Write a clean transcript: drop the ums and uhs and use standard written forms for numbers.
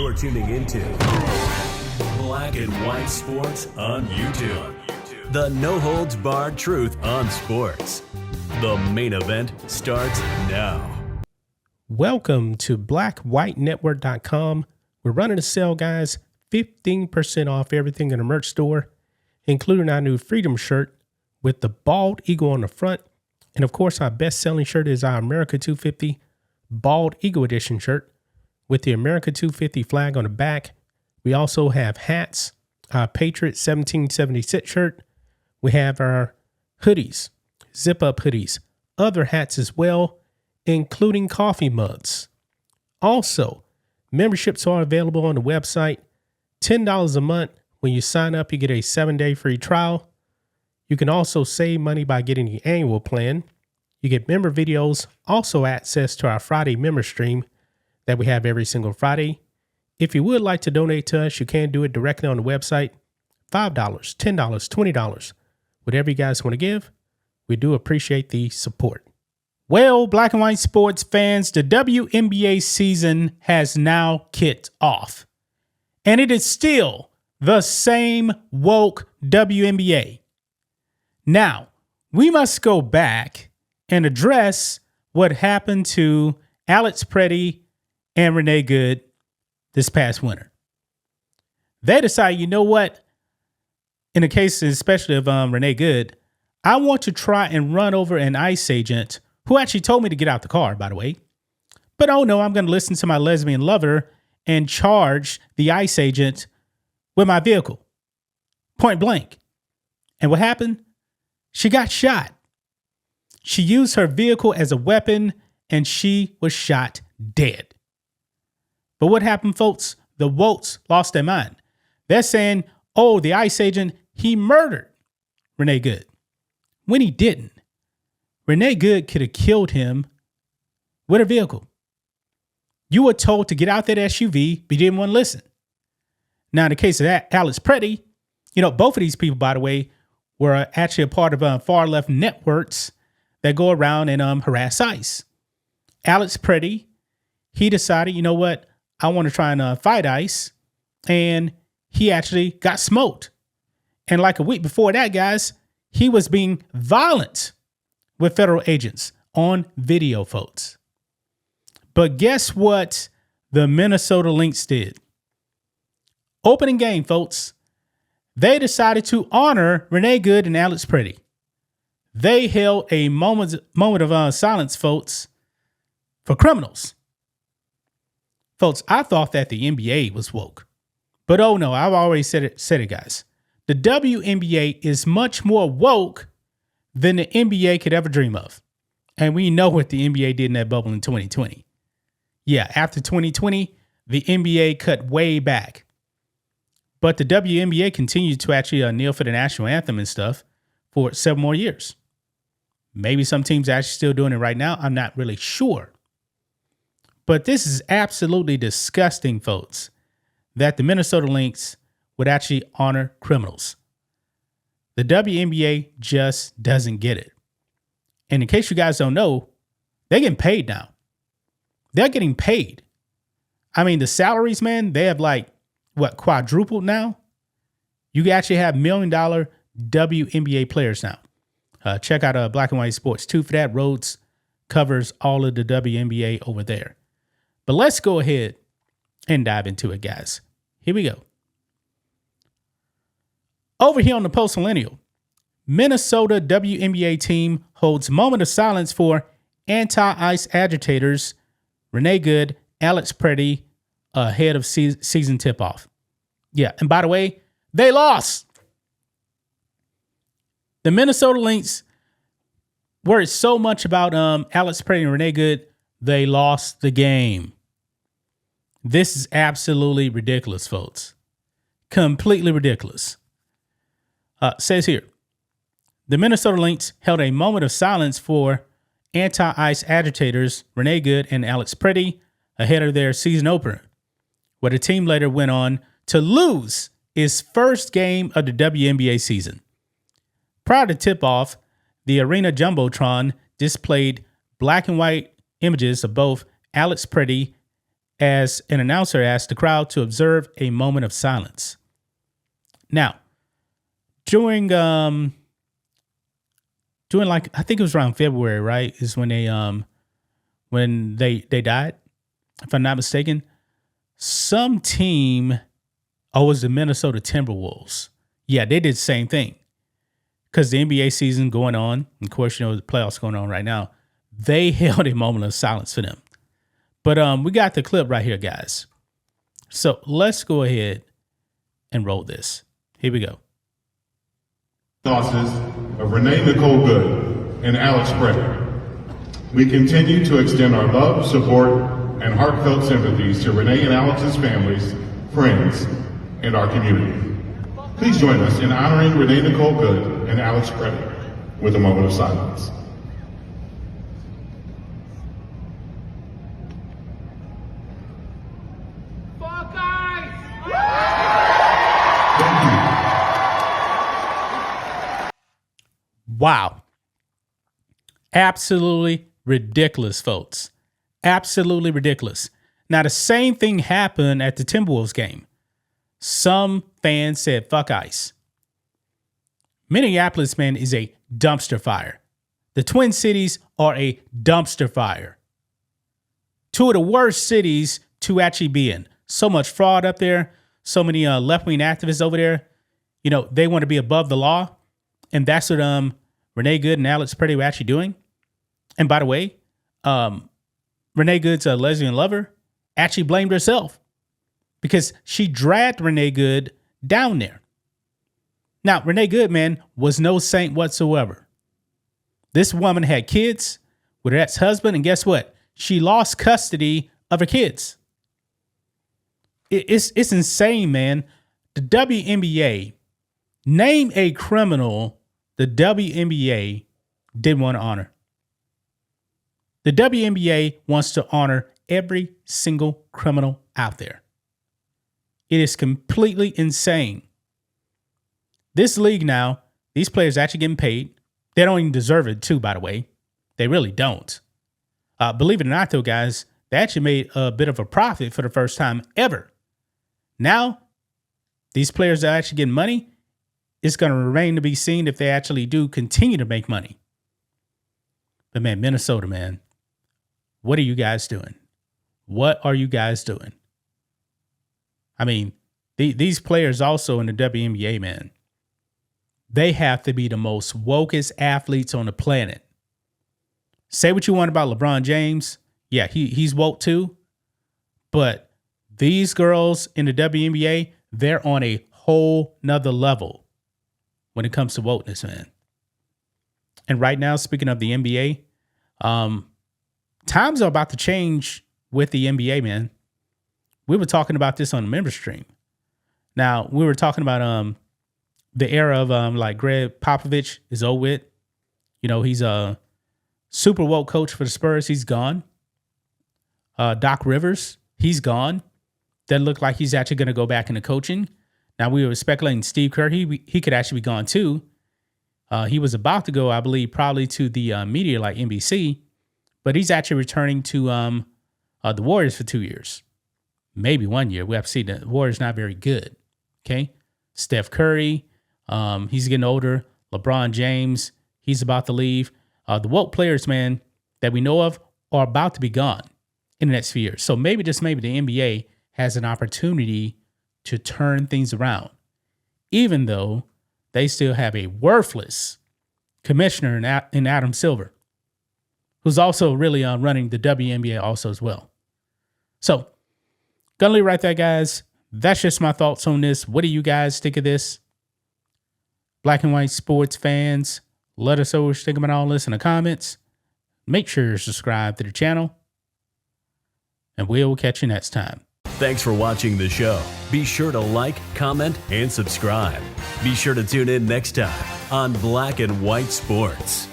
You're tuning into Black and White Sports on YouTube. The no-holds-barred truth on sports. The main event starts now. Welcome to blackwhitenetwork.com. We're running a sale, guys. 15% off everything in the merch store, including our new Freedom shirt with the bald eagle on the front. And of course, our best-selling shirt is our America 250 Bald Eagle Edition shirt with the America 250 flag on the back. We also have hats, our Patriot 1776 shirt. We have our hoodies, zip-up hoodies, other hats as well, including coffee mugs. Also, memberships are available on the website. $10 a month. When you sign up, you get a 7-day free trial. You can also save money by getting the annual plan. You get member videos, also access to our Friday member stream that we have every single Friday. If you would like to donate to us, you can do it directly on the website. $5, $10, $20, whatever you guys want to give. We do appreciate the support. Well, Black and White sports fans, the WNBA season has now kicked off. And it is still the same woke WNBA. Now, we must go back and address what happened to Alex Preddy and Renee Good this past winter. They decided, you know what? In the case especially of Renee Good, I want to try and run over an ICE agent who actually told me to get out the car, by the way. But oh no, I'm going to listen to my lesbian lover and charge the ICE agent with my vehicle. Point blank. And what happened? She got shot. She used her vehicle as a weapon and she was shot dead. But what happened, folks? The wokes lost their mind. They're saying, oh, the ICE agent, he murdered Renee Good. When he didn't. Renee Good could have killed him with a vehicle. You were told to get out that SUV, but you didn't want to listen. Now, in the case of that, Alex Preddy, both of these people, by the way, were actually a part of far left networks that go around and harass ICE. Alex Preddy, he decided, you know what? I want to try and fight ICE. And he actually got smoked. And like a week before that, guys, he was being violent with federal agents on video, folks. But guess what the Minnesota Lynx did? Opening game, folks. They decided to honor Renee Good and Alex Preddy. They held a moment of silence, folks, for criminals. Folks, I thought that the NBA was woke. But oh no, I've already said it, guys. The WNBA is much more woke than the NBA could ever dream of. And we know what the NBA did in that bubble in 2020. Yeah, after 2020, the NBA cut way back. But the WNBA continued to actually kneel for the national anthem and stuff for 7 more years. Maybe some teams are actually still doing it right now. I'm not really sure. But this is absolutely disgusting, folks, that the Minnesota Lynx would actually honor criminals. The WNBA just doesn't get it. And in case you guys don't know, they're getting paid now. They're getting paid. I mean, the salaries, man, they have quadrupled now? You actually have $1 million WNBA players now. Check out Black and White Sports 2 for that. Rhodes covers all of the WNBA over there. But let's go ahead and dive into it, guys. Here we go. Over here on the Post Millennial, Minnesota WNBA team holds moment of silence for anti-ICE agitators Renee Good, Alex Preddy, ahead of season tip-off. Yeah, and by the way, they lost. The Minnesota Lynx worried so much about Alex Preddy and Renee Good, they lost the game. This is absolutely ridiculous, folks. Completely ridiculous. Says here, the Minnesota Lynx held a moment of silence for anti-ICE agitators Renee Good and Alex Preddy ahead of their season opener, where the team later went on to lose its first game of the WNBA season. Prior to tip-off, the Arena Jumbotron displayed black and white images of both Alex Preddy as an announcer asked the crowd to observe a moment of silence. Now, during like, I think it was around February, right? Is when they died, if I'm not mistaken. Some team, it was the Minnesota Timberwolves. Yeah, they did the same thing. Because the NBA season going on, and of course, the playoffs going on right now, they held a moment of silence for them. But we got the clip right here, guys. So let's go ahead and roll this. Here we go. Losses of Renee Nicole Good and Alex Brett. We continue to extend our love, support, and heartfelt sympathies to Renee and Alex's families, friends, and our community. Please join us in honoring Renee Nicole Good and Alex Brett with a moment of silence. Wow. Absolutely ridiculous, folks. Absolutely ridiculous. Now, the same thing happened at the Timberwolves game. Some fans said, fuck ice. Minneapolis, man, is a dumpster fire. The Twin Cities are a dumpster fire. Two of the worst cities to actually be in. So much fraud up there. So many left-wing activists over there. They want to be above the law. And that's what Renee Good and Alex Pretty were actually doing. And by the way, Renee Good's lesbian lover actually blamed herself because she dragged Renee Good down there. Now, Renee Good, man, was no saint whatsoever. This woman had kids with her ex-husband, and guess what? She lost custody of her kids. It's insane, man. The WNBA, name a criminal the WNBA didn't want to honor. The WNBA wants to honor every single criminal out there. It is completely insane. This league now, these players actually getting paid. They don't even deserve it too, by the way. They really don't. Believe it or not, though, guys, they actually made a bit of a profit for the first time ever. Now, these players are actually getting money. It's going to remain to be seen if they actually do continue to make money. But man, Minnesota, man, what are you guys doing? What are you guys doing? I mean, these players also in the WNBA, man, they have to be the most wokest athletes on the planet. Say what you want about LeBron James. Yeah, he's woke too. But these girls in the WNBA, they're on a whole nother level when it comes to wokeness, man. And right now, speaking of the NBA, times are about to change with the NBA, man. We were talking about this on the member stream. Now, we were talking about the era of like Greg Popovich is over with. He's a super woke coach for the Spurs. He's gone. Doc Rivers, he's gone. Doesn't look like he's actually going to go back into coaching. Now, we were speculating Steve Kerr. He could actually be gone too. He was about to go, I believe, probably to the media like NBC. But he's actually returning to the Warriors for 2 years. Maybe 1 year. We have to see. The Warriors not very good. Okay? Steph Curry, he's getting older. LeBron James, he's about to leave. The woke players, man, that we know of are about to be gone in the next few years. So maybe, just maybe, the NBA has an opportunity to turn things around, even though they still have a worthless commissioner in Adam Silver, who's also really running the WNBA also as well. So, gonna leave right there, guys. That's just my thoughts on this. What do you guys think of this? Black and white sports fans, let us know what you think about all this in the comments. Make sure you're subscribed to the channel, and we'll catch you next time. Thanks for watching the show. Be sure to like, comment, and subscribe. Be sure to tune in next time on Black and White Sports.